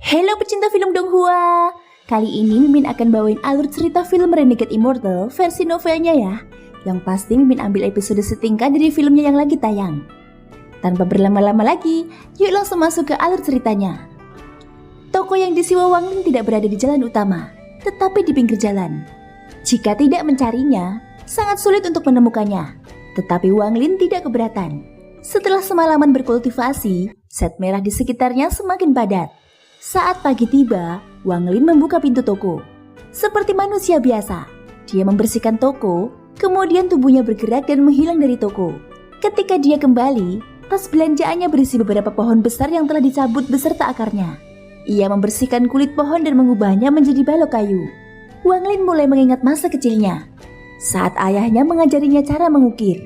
Halo pecinta film Donghua. Kali ini Mimin akan bawain alur cerita film Renegade Immortal versi novelnya ya. Yang pasti Mimin ambil episode setingkat dari filmnya yang lagi tayang. Tanpa berlama-lama lagi, yuk langsung masuk ke alur ceritanya. Toko yang disewa Wang Lin tidak berada di jalan utama, tetapi di pinggir jalan. Jika tidak mencarinya, sangat sulit untuk menemukannya. Tetapi Wang Lin tidak keberatan. Setelah semalaman berkultivasi, set merah di sekitarnya semakin padat. Saat pagi tiba, Wang Lin membuka pintu toko. Seperti manusia biasa, dia membersihkan toko, kemudian tubuhnya bergerak dan menghilang dari toko. Ketika dia kembali, tas belanjaannya berisi beberapa pohon besar yang telah dicabut beserta akarnya. Ia membersihkan kulit pohon dan mengubahnya menjadi balok kayu. Wang Lin mulai mengingat masa kecilnya, saat ayahnya mengajarinya cara mengukir.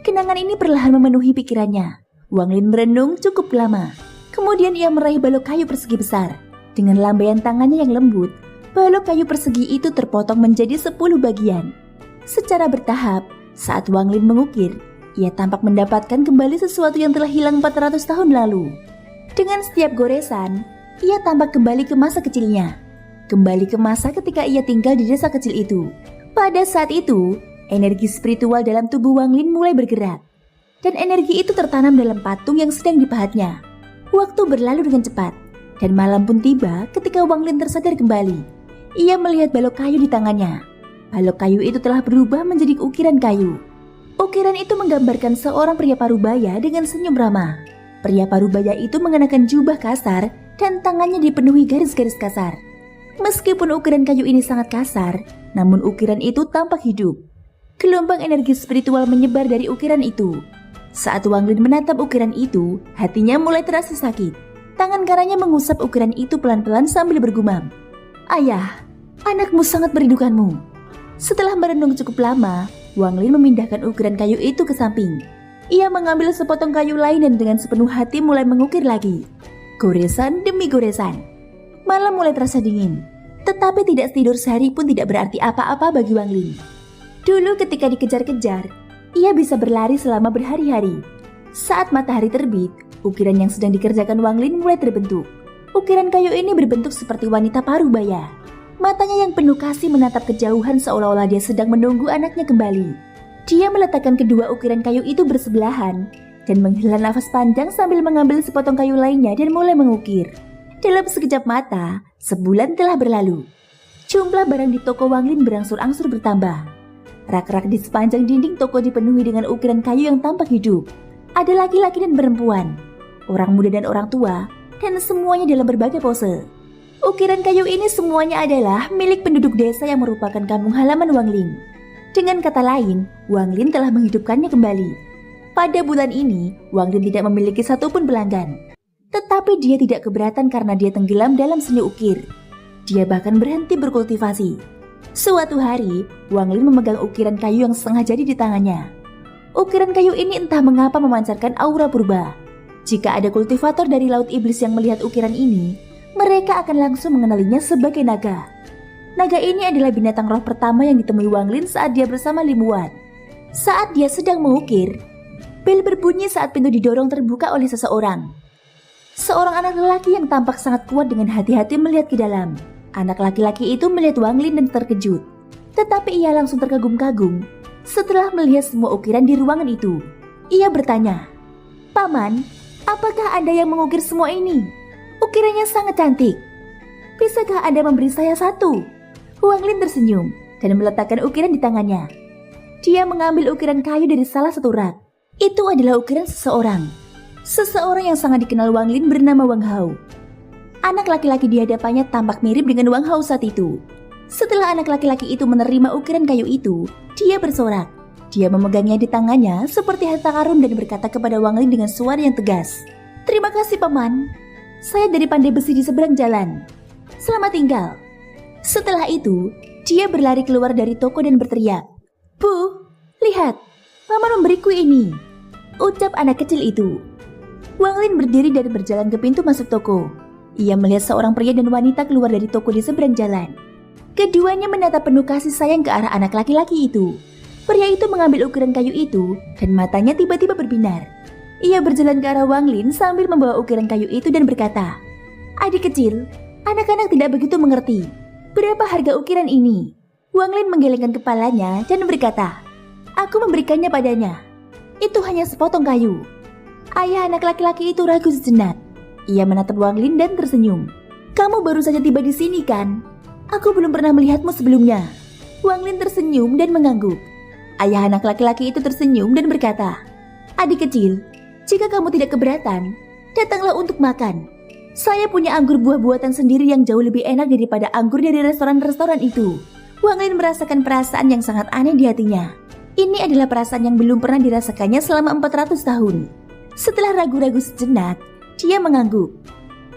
Kenangan ini perlahan memenuhi pikirannya. Wang Lin merenung cukup lama. Kemudian ia meraih balok kayu persegi besar. Dengan lambaian tangannya yang lembut, balok kayu persegi itu terpotong menjadi 10 bagian. Secara bertahap, saat Wang Lin mengukir, ia tampak mendapatkan kembali sesuatu yang telah hilang 400 tahun lalu. Dengan setiap goresan, ia tampak kembali ke masa kecilnya. Kembali ke masa ketika ia tinggal di desa kecil itu. Pada saat itu, energi spiritual dalam tubuh Wang Lin mulai bergerak. Dan energi itu tertanam dalam patung yang sedang dipahatnya. Waktu berlalu dengan cepat, dan malam pun tiba ketika Wang Lin tersadar kembali. Ia melihat balok kayu di tangannya. Balok kayu itu telah berubah menjadi ukiran kayu. Ukiran itu menggambarkan seorang pria parubaya dengan senyum ramah. Pria parubaya itu mengenakan jubah kasar dan tangannya dipenuhi garis-garis kasar. Meskipun ukiran kayu ini sangat kasar, namun ukiran itu tampak hidup. Gelombang energi spiritual menyebar dari ukiran itu. Saat Wang Lin menatap ukiran itu, hatinya mulai terasa sakit. Tangan kanannya mengusap ukiran itu pelan-pelan sambil bergumam. "Ayah, anakmu sangat merindukanmu." Setelah merenung cukup lama, Wang Lin memindahkan ukiran kayu itu ke samping. Ia mengambil sepotong kayu lain dan dengan sepenuh hati mulai mengukir lagi. Goresan demi goresan. Malam mulai terasa dingin, tetapi tidak tidur sehari pun tidak berarti apa-apa bagi Wang Lin. Dulu ketika dikejar-kejar, ia bisa berlari selama berhari-hari. Saat matahari terbit, ukiran yang sedang dikerjakan Wang Lin mulai terbentuk. Ukiran kayu ini berbentuk seperti wanita parubaya. Matanya yang penuh kasih menatap kejauhan seolah-olah dia sedang menunggu anaknya kembali. Dia meletakkan kedua ukiran kayu itu bersebelahan dan menghela nafas panjang sambil mengambil sepotong kayu lainnya dan mulai mengukir. Dalam sekejap mata, sebulan telah berlalu. Jumlah barang di toko Wang Lin berangsur-angsur bertambah. Rak-rak di sepanjang dinding toko dipenuhi dengan ukiran kayu yang tampak hidup. Ada laki-laki dan perempuan, orang muda dan orang tua, dan semuanya dalam berbagai pose. Ukiran kayu ini semuanya adalah milik penduduk desa yang merupakan kampung halaman Wang Lin. Dengan kata lain, Wang Lin telah menghidupkannya kembali. Pada bulan ini, Wang Lin tidak memiliki satupun pelanggan. Tetapi dia tidak keberatan karena dia tenggelam dalam seni ukir. Dia bahkan berhenti berkultivasi. Suatu hari, Wang Lin memegang ukiran kayu yang setengah jadi di tangannya. Ukiran kayu ini entah mengapa memancarkan aura purba. Jika ada kultivator dari Laut Iblis yang melihat ukiran ini, mereka akan langsung mengenalinya sebagai naga. Naga ini adalah binatang roh pertama yang ditemui Wang Lin saat dia bersama Limuan. Saat dia sedang mengukir, bel berbunyi saat pintu didorong terbuka oleh seseorang. Seorang anak lelaki yang tampak sangat kuat dengan hati-hati melihat ke dalam. Anak laki-laki itu melihat Wang Lin dan terkejut. Tetapi ia langsung terkagum-kagum setelah melihat semua ukiran di ruangan itu. Ia bertanya, "Paman, apakah Anda yang mengukir semua ini? Ukirannya sangat cantik. Bisakah Anda memberi saya satu?" Wang Lin tersenyum dan meletakkan ukiran di tangannya. Dia mengambil ukiran kayu dari salah satu rak. Itu adalah ukiran seseorang. Seseorang yang sangat dikenal Wang Lin bernama Wang Hao. Anak laki-laki di hadapannya tampak mirip dengan Wang Hao saat itu. Setelah anak laki-laki itu menerima ukiran kayu itu, dia bersorak. Dia memegangnya di tangannya seperti harta karun dan berkata kepada Wang Lin dengan suara yang tegas, "Terima kasih paman. Saya dari pandai besi di seberang jalan. Selamat tinggal." Setelah itu, dia berlari keluar dari toko dan berteriak, "Bu, lihat, paman memberiku ini," ucap anak kecil itu. Wang Lin berdiri dan berjalan ke pintu masuk toko. Ia melihat seorang pria dan wanita keluar dari toko di seberang jalan. Keduanya menatap penuh kasih sayang ke arah anak laki-laki itu. Pria itu mengambil ukiran kayu itu dan matanya tiba-tiba berbinar. Ia berjalan ke arah Wang Lin sambil membawa ukiran kayu itu dan berkata, Adik kecil, anak-anak tidak begitu mengerti. Berapa harga ukiran ini? Wang Lin menggelengkan kepalanya dan berkata, aku memberikannya padanya. Itu hanya sepotong kayu. Ayah anak laki-laki itu ragu sejenak. Ia menatap Wang Lin dan tersenyum. Kamu baru saja tiba di sini kan? Aku belum pernah melihatmu sebelumnya. Wang Lin tersenyum dan mengangguk. Ayah anak laki-laki itu tersenyum dan berkata, adik kecil, jika kamu tidak keberatan, datanglah untuk makan. Saya punya anggur buah buatan sendiri yang jauh lebih enak daripada anggur dari restoran-restoran itu. Wang Lin merasakan perasaan yang sangat aneh di hatinya. Ini adalah perasaan yang belum pernah dirasakannya selama 400 tahun. Setelah ragu-ragu sejenak, dia mengangguk.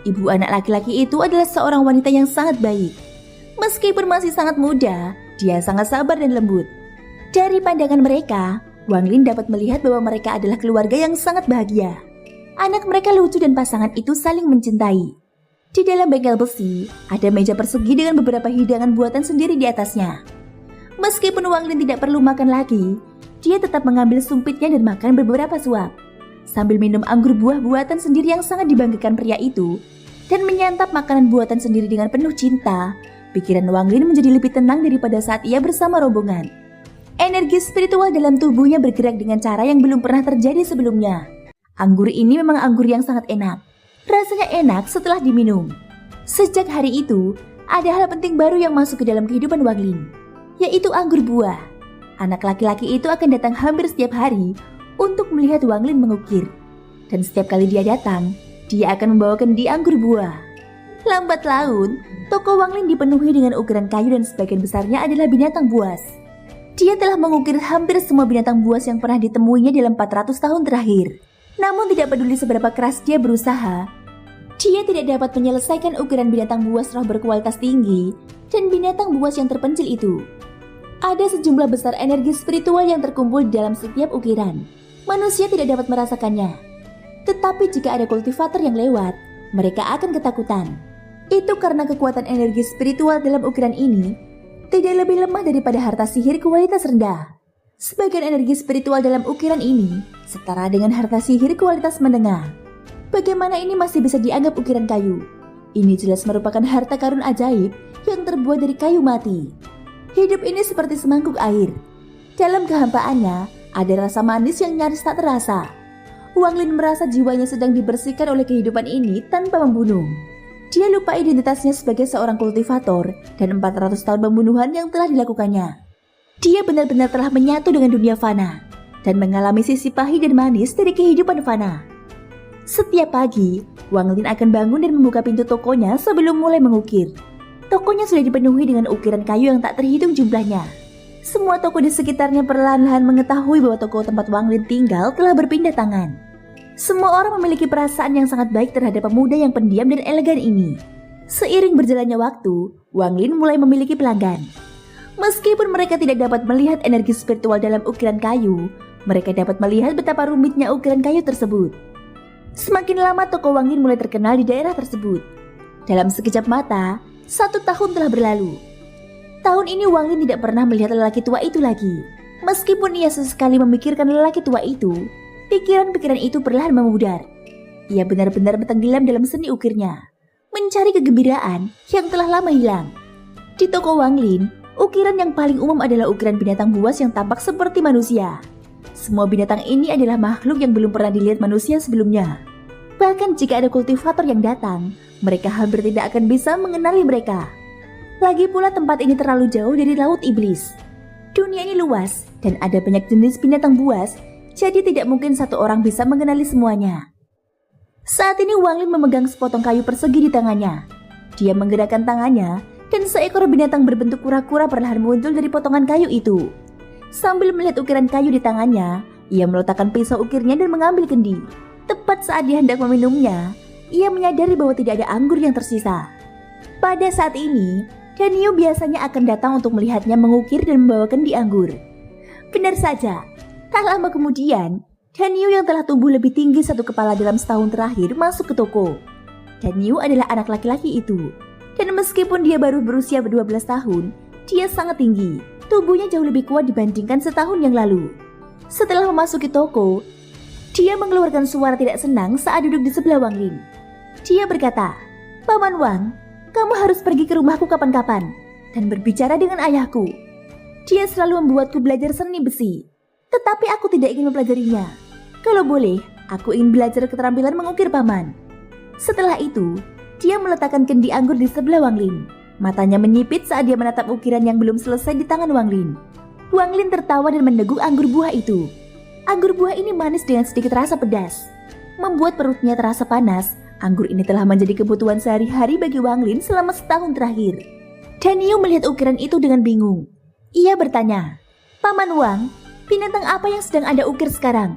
Ibu anak laki-laki itu adalah seorang wanita yang sangat baik. Meskipun masih sangat muda, dia sangat sabar dan lembut. Dari pandangan mereka, Wang Lin dapat melihat bahwa mereka adalah keluarga yang sangat bahagia. Anak mereka lucu dan pasangan itu saling mencintai. Di dalam bengkel besi, ada meja persegi dengan beberapa hidangan buatan sendiri di atasnya. Meskipun Wang Lin tidak perlu makan lagi, dia tetap mengambil sumpitnya dan makan beberapa suap. Sambil minum anggur buah buatan sendiri yang sangat dibanggakan pria itu, dan menyantap makanan buatan sendiri dengan penuh cinta, pikiran Wang Lin menjadi lebih tenang daripada saat ia bersama rombongan. Energi spiritual dalam tubuhnya bergerak dengan cara yang belum pernah terjadi sebelumnya. Anggur ini memang anggur yang sangat enak. Rasanya enak setelah diminum. Sejak hari itu, ada hal penting baru yang masuk ke dalam kehidupan Wang Lin, yaitu anggur buah. Anak laki-laki itu akan datang hampir setiap hari untuk melihat Wang Lin mengukir. Dan setiap kali dia datang, dia akan membawakan dia anggur buah. Lambat laun, toko Wang Lin dipenuhi dengan ukiran kayu dan sebagian besarnya adalah binatang buas. Dia telah mengukir hampir semua binatang buas yang pernah ditemuinya dalam 400 tahun terakhir. Namun tidak peduli seberapa keras dia berusaha, dia tidak dapat menyelesaikan ukiran binatang buas roh berkualitas tinggi dan binatang buas yang terpencil itu. Ada sejumlah besar energi spiritual yang terkumpul di dalam setiap ukiran. Manusia tidak dapat merasakannya. Tetapi jika ada kultivator yang lewat, mereka akan ketakutan. Itu karena kekuatan energi spiritual dalam ukiran ini tidak lebih lemah daripada harta sihir kualitas rendah. Sebagian energi spiritual dalam ukiran ini setara dengan harta sihir kualitas menengah. Bagaimana ini masih bisa dianggap ukiran kayu? Ini jelas merupakan harta karun ajaib yang terbuat dari kayu mati. Hidup ini seperti semangkuk air. Dalam kehampaannya, ada rasa manis yang nyaris tak terasa. Wang Lin merasa jiwanya sedang dibersihkan oleh kehidupan ini tanpa membunuh. Dia lupa identitasnya sebagai seorang kultivator dan 400 tahun pembunuhan yang telah dilakukannya. Dia benar-benar telah menyatu dengan dunia fana dan mengalami sisi pahit dan manis dari kehidupan fana. Setiap pagi, Wang Lin akan bangun dan membuka pintu tokonya sebelum mulai mengukir. Tokonya sudah dipenuhi dengan ukiran kayu yang tak terhitung jumlahnya. Semua toko di sekitarnya perlahan-lahan mengetahui bahwa toko tempat Wang Lin tinggal telah berpindah tangan. Semua orang memiliki perasaan yang sangat baik terhadap pemuda yang pendiam dan elegan ini. Seiring berjalannya waktu, Wang Lin mulai memiliki pelanggan. Meskipun mereka tidak dapat melihat energi spiritual dalam ukiran kayu, mereka dapat melihat betapa rumitnya ukiran kayu tersebut. Semakin lama toko Wang Lin mulai terkenal di daerah tersebut. Dalam sekejap mata, 1 tahun telah berlalu. Tahun ini Wang Lin tidak pernah melihat lelaki tua itu lagi. Meskipun ia sesekali memikirkan lelaki tua itu, pikiran-pikiran itu perlahan memudar. Ia benar-benar tenggelam dalam seni ukirnya, mencari kegembiraan yang telah lama hilang. Di toko Wang Lin, ukiran yang paling umum adalah ukiran binatang buas yang tampak seperti manusia. Semua binatang ini adalah makhluk yang belum pernah dilihat manusia sebelumnya. Bahkan jika ada kultivator yang datang, mereka hampir tidak akan bisa mengenali mereka. Lagi pula tempat ini terlalu jauh dari laut iblis. Dunia ini luas dan ada banyak jenis binatang buas, jadi tidak mungkin satu orang bisa mengenali semuanya. Saat ini Wang Lin memegang sepotong kayu persegi di tangannya. Dia menggerakkan tangannya dan seekor binatang berbentuk kura-kura perlahan muncul dari potongan kayu itu. Sambil melihat ukiran kayu di tangannya, ia meletakkan pisau ukirnya dan mengambil kendi. Tepat saat dia hendak meminumnya, ia menyadari bahwa tidak ada anggur yang tersisa. Pada saat ini, Danio biasanya akan datang untuk melihatnya mengukir dan membawa kendi anggur. Benar saja, tak lama kemudian, Danio yang telah tumbuh lebih tinggi 1 kepala dalam setahun terakhir masuk ke toko. Danio adalah anak laki-laki itu. Dan meskipun dia baru berusia 12 tahun, dia sangat tinggi. Tubuhnya jauh lebih kuat dibandingkan setahun yang lalu. Setelah memasuki toko, dia mengeluarkan suara tidak senang saat duduk di sebelah Wang Lin. Dia berkata, Paman Wang, kamu harus pergi ke rumahku kapan-kapan dan berbicara dengan ayahku. Dia selalu membuatku belajar seni besi, tetapi aku tidak ingin mempelajarinya. Kalau boleh, aku ingin belajar keterampilan mengukir paman. Setelah itu, dia meletakkan kendi anggur di sebelah Wang Lin. Matanya menyipit saat dia menatap ukiran yang belum selesai di tangan Wang Lin. Wang Lin tertawa dan meneguk anggur buah itu. Anggur buah ini manis dengan sedikit rasa pedas. Membuat perutnya terasa panas, anggur ini telah menjadi kebutuhan sehari-hari bagi Wang Lin selama setahun terakhir. Dan Niu melihat ukiran itu dengan bingung. Ia bertanya, Paman Wang, binatang apa yang sedang Anda ukir sekarang?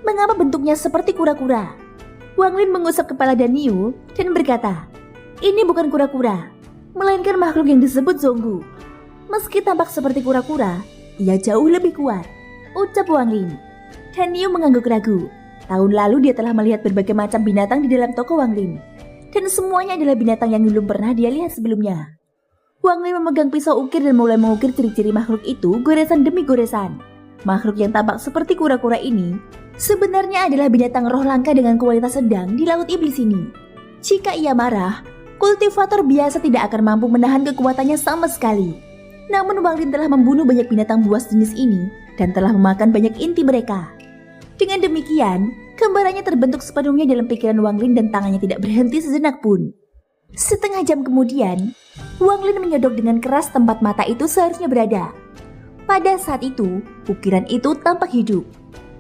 Mengapa bentuknya seperti kura-kura? Wang Lin mengusap kepala Niu dan berkata, ini bukan kura-kura, melainkan makhluk yang disebut Zonggu. Meski tampak seperti kura-kura, ia jauh lebih kuat, ucap Wang Lin. Dan Niu mengangguk ragu. Tahun lalu dia telah melihat berbagai macam binatang di dalam toko Wang Lin, dan semuanya adalah binatang yang belum pernah dia lihat sebelumnya. Wang Lin memegang pisau ukir dan mulai mengukir ciri-ciri makhluk itu goresan demi goresan. Makhluk yang tampak seperti kura-kura ini sebenarnya adalah binatang roh langka dengan kualitas sedang di laut iblis ini. Jika ia marah, kultivator biasa tidak akan mampu menahan kekuatannya sama sekali. Namun Wang Lin telah membunuh banyak binatang buas jenis ini dan telah memakan banyak inti mereka. Dengan demikian, gambarannya terbentuk sepenuhnya dalam pikiran Wang Lin dan tangannya tidak berhenti sejenak pun. Setengah jam kemudian, Wang Lin menyodok dengan keras tempat mata itu seharusnya berada. Pada saat itu, ukiran itu tampak hidup.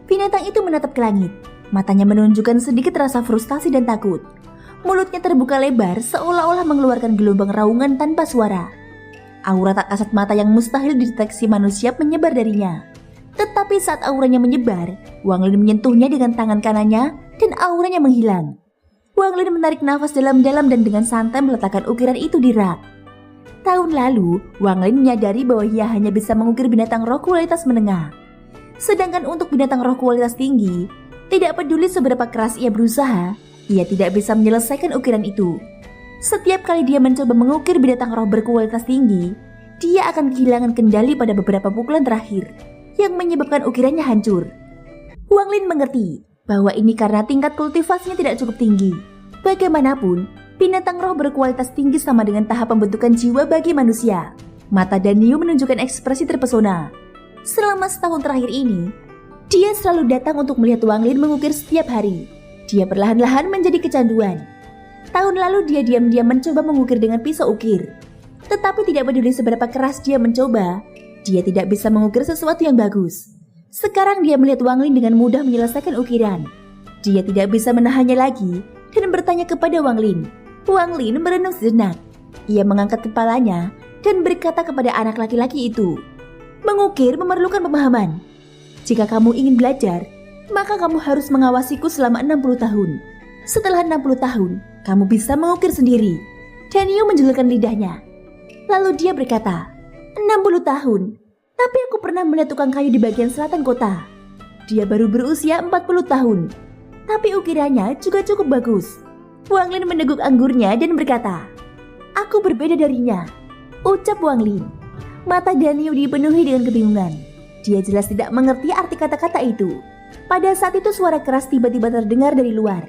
Binatang itu menatap ke langit. Matanya menunjukkan sedikit rasa frustasi dan takut. Mulutnya terbuka lebar seolah-olah mengeluarkan gelombang raungan tanpa suara. Aura tak kasat mata yang mustahil dideteksi manusia menyebar darinya. Tetapi saat auranya menyebar, Wang Lin menyentuhnya dengan tangan kanannya dan auranya menghilang. Wang Lin menarik nafas dalam-dalam dan dengan santai meletakkan ukiran itu di rak. Tahun lalu, Wang Lin menyadari bahwa ia hanya bisa mengukir binatang roh kualitas menengah. Sedangkan untuk binatang roh kualitas tinggi, tidak peduli seberapa keras ia berusaha, ia tidak bisa menyelesaikan ukiran itu. Setiap kali dia mencoba mengukir binatang roh berkualitas tinggi, dia akan kehilangan kendali pada beberapa pukulan terakhir, yang menyebabkan ukirannya hancur. Wang Lin mengerti bahwa ini karena tingkat kultivasinya tidak cukup tinggi. Bagaimanapun, binatang roh berkualitas tinggi sama dengan tahap pembentukan jiwa bagi manusia. Mata Niu menunjukkan ekspresi terpesona. Selama setahun terakhir ini, dia selalu datang untuk melihat Wang Lin mengukir setiap hari. Dia perlahan-lahan menjadi kecanduan. Tahun lalu dia diam-diam mencoba mengukir dengan pisau ukir. Tetapi tidak peduli seberapa keras dia mencoba, dia tidak bisa mengukir sesuatu yang bagus. Sekarang dia melihat Wang Lin dengan mudah menyelesaikan ukiran. Dia tidak bisa menahannya lagi dan bertanya kepada Wang Lin. Wang Lin merenung sejenak. Ia mengangkat kepalanya dan berkata kepada anak laki-laki itu, mengukir memerlukan pemahaman. Jika kamu ingin belajar, maka kamu harus mengawasiku selama 60 tahun. Setelah 60 tahun, kamu bisa mengukir sendiri. Niu menjulurkan lidahnya. Lalu dia berkata, 60 tahun, tapi aku pernah melihat tukang kayu di bagian selatan kota. Dia baru berusia 40 tahun, tapi ukirannya juga cukup bagus. Wang Lin meneguk anggurnya dan berkata, aku berbeda darinya, ucap Wang Lin. Mata Niu dipenuhi dengan kebingungan. Dia jelas tidak mengerti arti kata-kata itu. Pada saat itu suara keras tiba-tiba terdengar dari luar.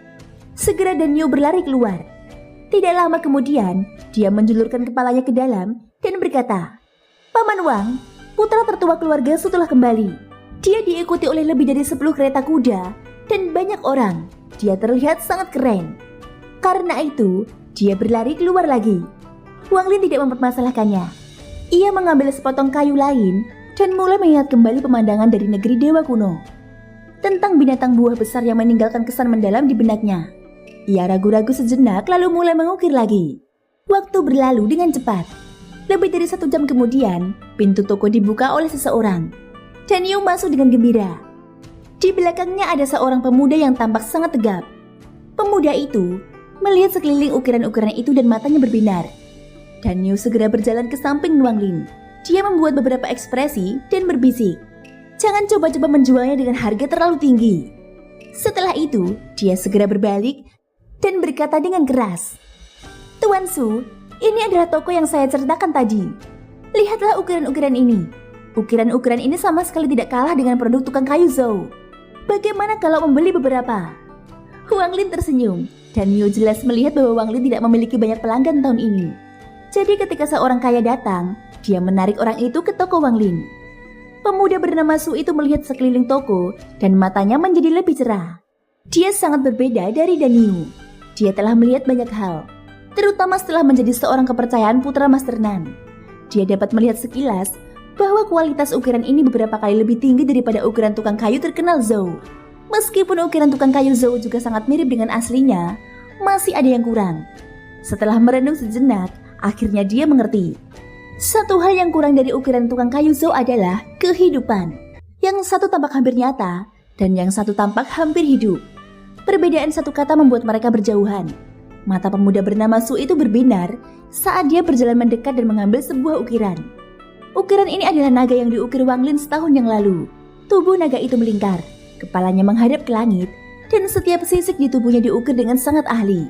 Segera Niu berlari keluar. Tidak lama kemudian, dia menjulurkan kepalanya ke dalam dan berkata, Paman Wang, putra tertua keluarga Su telah kembali. Dia diikuti oleh lebih dari 10 kereta kuda dan banyak orang. Dia terlihat sangat keren. Karena itu, dia berlari keluar lagi. Wang Lin tidak mempermasalahkannya. Ia mengambil sepotong kayu lain dan mulai mengingat kembali pemandangan dari negeri dewa kuno. Tentang binatang buah besar yang meninggalkan kesan mendalam di benaknya. Ia ragu-ragu sejenak lalu mulai mengukir lagi. Waktu berlalu dengan cepat. Lebih dari 1 jam kemudian, pintu toko dibuka oleh seseorang. Niu masuk dengan gembira. Di belakangnya ada seorang pemuda yang tampak sangat tegap. Pemuda itu melihat sekeliling ukiran-ukiran itu dan matanya berbinar. Niu segera berjalan ke samping Wang Lin. Dia membuat beberapa ekspresi dan berbisik, jangan coba-coba menjualnya dengan harga terlalu tinggi. Setelah itu, dia segera berbalik dan berkata dengan keras, Tuan Su, ini adalah toko yang saya ceritakan tadi. Lihatlah ukiran-ukiran ini. Ukiran-ukiran ini sama sekali tidak kalah dengan produk tukang kayu Zhou. Bagaimana kalau membeli beberapa? Wang Lin tersenyum. Dan Neo jelas melihat bahwa Wang Lin tidak memiliki banyak pelanggan tahun ini. Jadi ketika seorang kaya datang, dia menarik orang itu ke toko Wang Lin. Pemuda bernama Su itu melihat sekeliling toko dan matanya menjadi lebih cerah. Dia sangat berbeda dari Dan Neo. Dia telah melihat banyak hal, terutama setelah menjadi seorang kepercayaan putra Master Nan. Dia dapat melihat sekilas bahwa kualitas ukiran ini beberapa kali lebih tinggi daripada ukiran tukang kayu terkenal Zhou. Meskipun ukiran tukang kayu Zhou juga sangat mirip dengan aslinya, masih ada yang kurang. Setelah merenung sejenak, akhirnya dia mengerti. Satu hal yang kurang dari ukiran tukang kayu Zhou adalah kehidupan. Yang satu tampak hampir nyata, dan yang satu tampak hampir hidup. Perbedaan satu kata membuat mereka berjauhan. Mata pemuda bernama Su itu berbinar saat dia berjalan mendekat dan mengambil sebuah ukiran. Ukiran ini adalah naga yang diukir Wang Lin setahun yang lalu. Tubuh naga itu melingkar, kepalanya menghadap ke langit, dan setiap sisik di tubuhnya diukir dengan sangat ahli.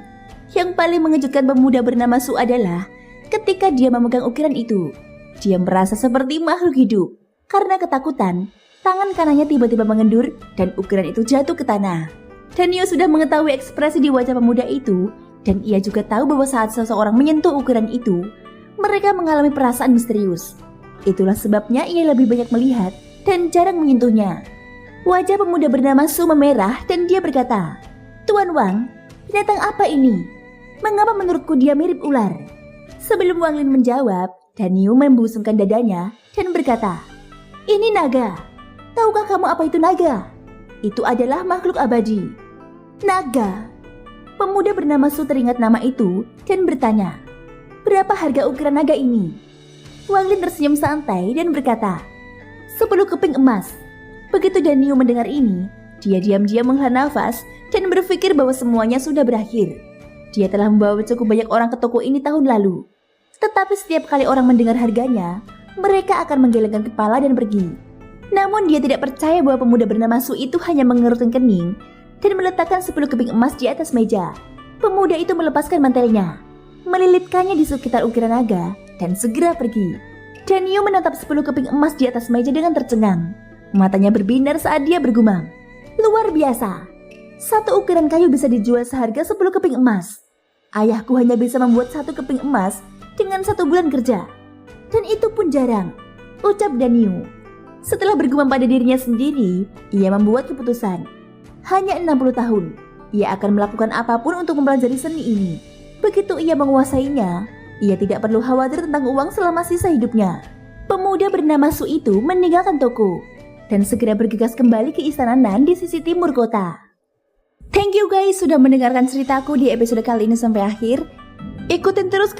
Yang paling mengejutkan pemuda bernama Su adalah ketika dia memegang ukiran itu, dia merasa seperti makhluk hidup. Karena ketakutan, tangan kanannya tiba-tiba mengendur dan ukiran itu jatuh ke tanah. Dan Neo sudah mengetahui ekspresi di wajah pemuda itu, dan ia juga tahu bahwa saat seseorang menyentuh ukiran itu, mereka mengalami perasaan misterius. Itulah sebabnya ia lebih banyak melihat dan jarang menyentuhnya. Wajah pemuda bernama Su memerah dan dia berkata, "Tuan Wang, binatang apa ini? Mengapa menurutku dia mirip ular?" Sebelum Wang Lin menjawab, Dan Neo membusungkan dadanya dan berkata, "Ini naga. Tahukah kamu apa itu naga? Itu adalah makhluk abadi." Naga. Pemuda bernama Su teringat nama itu dan bertanya, "Berapa harga ukiran naga ini?" Wang Lin tersenyum santai dan berkata, 10 keping emas. Begitu Dan Neo mendengar ini, dia diam-diam menghela nafas dan berpikir bahwa semuanya sudah berakhir. Dia telah membawa cukup banyak orang ke toko ini tahun lalu. Tetapi setiap kali orang mendengar harganya, mereka akan menggelengkan kepala dan pergi. Namun dia tidak percaya bahwa pemuda bernama Su itu hanya mengerutkan kening dan meletakkan 10 keping emas di atas meja. Pemuda itu melepaskan mantelnya, melilitkannya di sekitar ukiran naga, dan segera pergi. Dan Neo menatap 10 keping emas di atas meja dengan tercengang. Matanya berbinar saat dia bergumam, "Luar biasa. Satu ukiran kayu bisa dijual seharga 10 keping emas. Ayahku hanya bisa membuat 1 keping emas dengan 1 bulan kerja. Dan itu pun jarang," ucap Dan Neo. Setelah bergumam pada dirinya sendiri, ia membuat keputusan. Hanya 60 tahun, ia akan melakukan apapun untuk mempelajari seni ini. Begitu ia menguasainya, ia tidak perlu khawatir tentang uang selama sisa hidupnya. Pemuda bernama Su itu meninggalkan toko dan segera bergegas kembali ke istana Nan di sisi timur kota. Thank you guys sudah mendengarkan ceritaku di episode kali ini sampai akhir. Ikutin terus